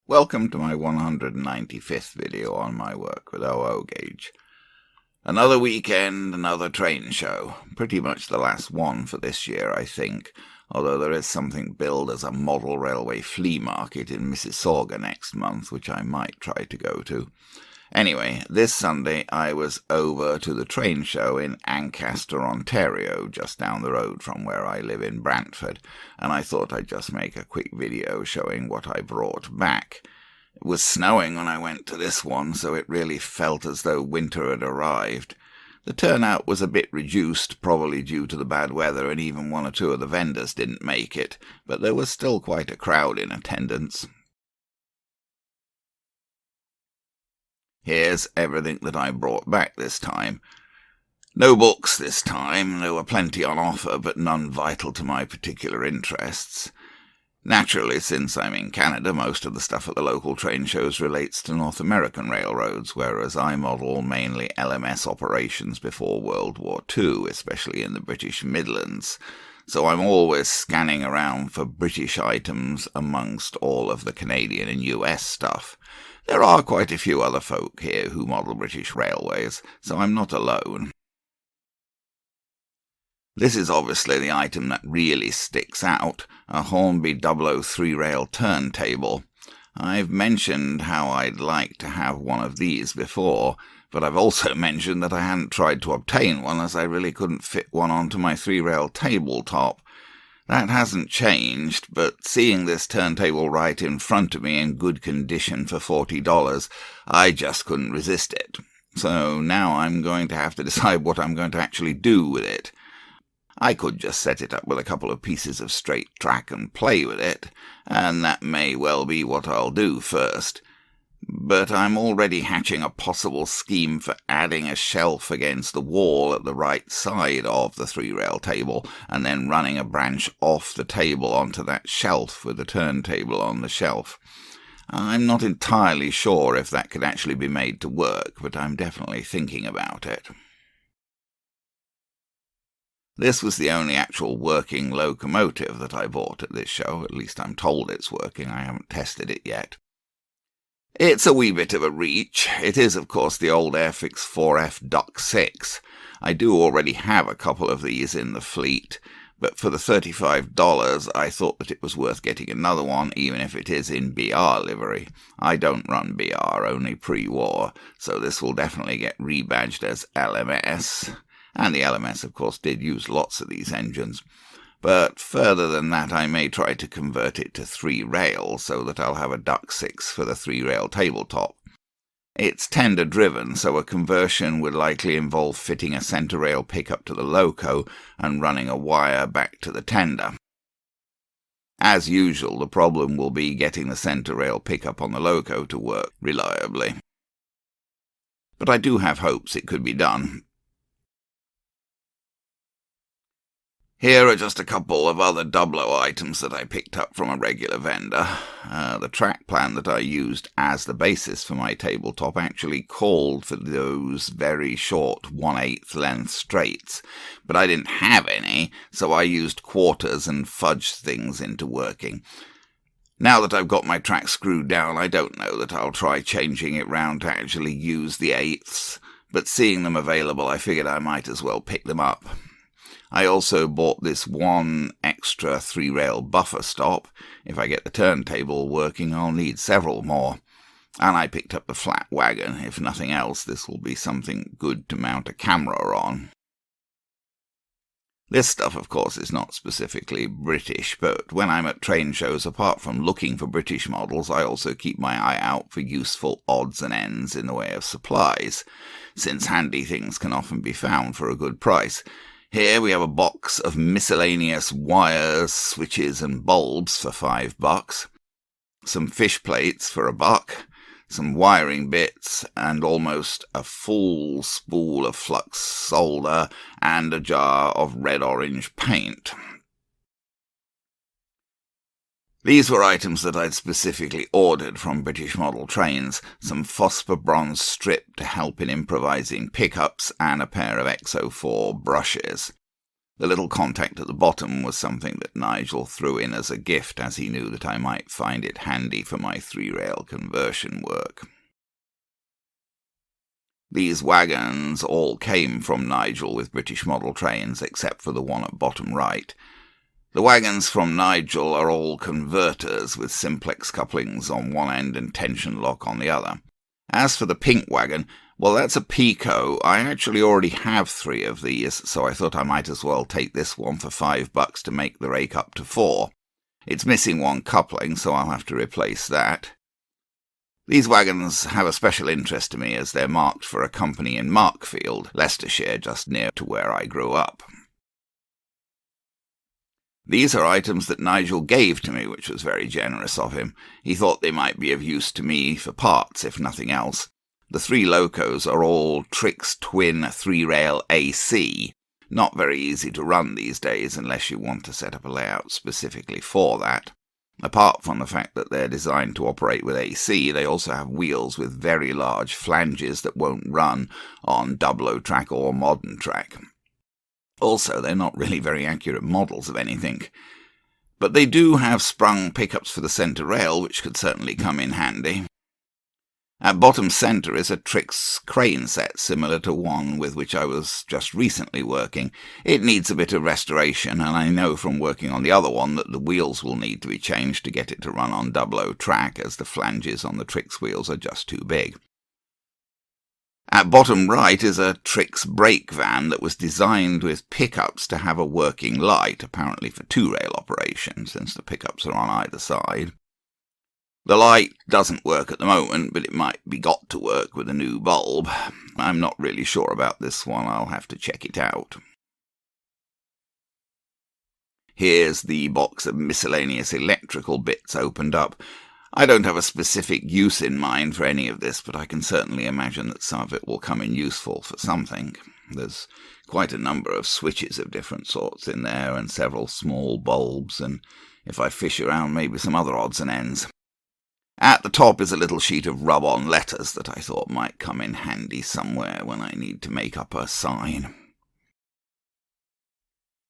Welcome to my 195th video on my work with OO gauge. Another weekend, another train show. Pretty much the last one for this year, I think, although there is something billed as a model railway flea market in Mississauga next month, which I might try to go to. Anyway, this Sunday I was over to the train show in Ancaster, Ontario, just down the road from where I live in Brantford, and I thought I'd just make a quick video showing what I brought back. It was snowing when I went to this one, so it really felt as though winter had arrived. The turnout was a bit reduced, probably due to the bad weather, and even one or two of the vendors didn't make it, but there was still quite a crowd in attendance. Here's everything that I brought back this time. No books this time. There were plenty on offer, but none vital to my particular interests. Naturally, since I'm in Canada, most of the stuff at the local train shows relates to North American railroads, whereas I model mainly LMS operations before World War II, especially in the British Midlands. So I'm always scanning around for British items amongst all of the Canadian and US stuff. There are quite a few other folk here who model British railways, so I'm not alone. This is obviously the item that really sticks out, a Hornby 003 rail turntable. I've mentioned how I'd like to have one of these before, but I've also mentioned that I hadn't tried to obtain one as I really couldn't fit one onto my 3-rail tabletop. That hasn't changed, but seeing this turntable right in front of me in good condition for $40, I just couldn't resist it. So now I'm going to have to decide what I'm going to actually do with it. I could just set it up with a couple of pieces of straight track and play with it, and that may well be what I'll do first. But I'm already hatching a possible scheme for adding a shelf against the wall at the right side of the 3-rail table, and then running a branch off the table onto that shelf with the turntable on the shelf. I'm not entirely sure if that could actually be made to work, but I'm definitely thinking about it. This was the only actual working locomotive that I bought at this show. At least I'm told it's working. I haven't tested it yet. It's a wee bit of a reach. It is, of course, the old Airfix 4F Duck 6. I do already have a couple of these in the fleet, but for the $35 I thought that it was worth getting another one, even if it is in BR livery. I don't run BR, only pre-war, so this will definitely get rebadged as LMS. And the LMS, of course, did use lots of these engines. But further than that, I may try to convert it to 3-rail, so that I'll have a Duck 6 for the 3-rail tabletop. It's tender-driven, so a conversion would likely involve fitting a centre rail pickup to the loco and running a wire back to the tender. As usual, the problem will be getting the centre rail pickup on the loco to work reliably. But I do have hopes it could be done. Here are just a couple of other Doublo items that I picked up from a regular vendor. The track plan that I used as the basis for my tabletop actually called for those very short 1/8 length straights, but I didn't have any, so I used quarters and fudged things into working. Now that I've got my track screwed down, I don't know that I'll try changing it round to actually use the 1/8, but seeing them available, I figured I might as well pick them up. I also bought this one extra 3-rail buffer stop. If I get the turntable working, I'll need several more. And I picked up the flat wagon. If nothing else, this will be something good to mount a camera on. This stuff, of course, is not specifically British, but when I'm at train shows, apart from looking for British models, I also keep my eye out for useful odds and ends in the way of supplies, since handy things can often be found for a good price. Here we have a box of miscellaneous wires, switches and bulbs for $5, some fish plates for $1, some wiring bits, and almost a full spool of flux solder and a jar of red-orange paint. These were items that I'd specifically ordered from British model trains, some phosphor bronze strip to help in improvising pickups, and a pair of XO4 brushes. The little contact at the bottom was something that Nigel threw in as a gift, as he knew that I might find it handy for my three-rail conversion work. These wagons all came from Nigel with British model trains, except for the one at bottom right. The wagons from Nigel are all converters with simplex couplings on one end and tension lock on the other. As for the pink wagon, well, that's a Pico. I actually already have 3 of these, so I thought I might as well take this one for $5 to make the rake up to 4. It's missing one coupling, so I'll have to replace that. These wagons have a special interest to me as they're marked for a company in Markfield, Leicestershire, just near to where I grew up. These are items that Nigel gave to me, which was very generous of him. He thought they might be of use to me for parts, if nothing else. The 3 locos are all Trix twin 3-rail AC. Not very easy to run these days unless you want to set up a layout specifically for that. Apart from the fact that they're designed to operate with AC, they also have wheels with very large flanges that won't run on 00 track or modern track. Also, they're not really very accurate models of anything. But they do have sprung pickups for the centre rail, which could certainly come in handy. At bottom centre is a Trix crane set, similar to one with which I was just recently working. It needs a bit of restoration, and I know from working on the other one that the wheels will need to be changed to get it to run on 00 track, as the flanges on the Trix wheels are just too big. At bottom right is a Trix brake van that was designed with pickups to have a working light, apparently for 2-rail operation, since the pickups are on either side. The light doesn't work at the moment, but it might be got to work with a new bulb. I'm not really sure about this one. I'll have to check it out. Here's the box of miscellaneous electrical bits opened up. I don't have a specific use in mind for any of this, but I can certainly imagine that some of it will come in useful for something. There's quite a number of switches of different sorts in there, and several small bulbs, and if I fish around, maybe some other odds and ends. At the top is a little sheet of rub-on letters that I thought might come in handy somewhere when I need to make up a sign.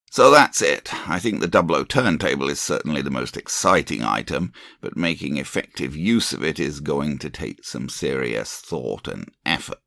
So that's it. I think the 00 turntable is certainly the most exciting item, but making effective use of it is going to take some serious thought and effort.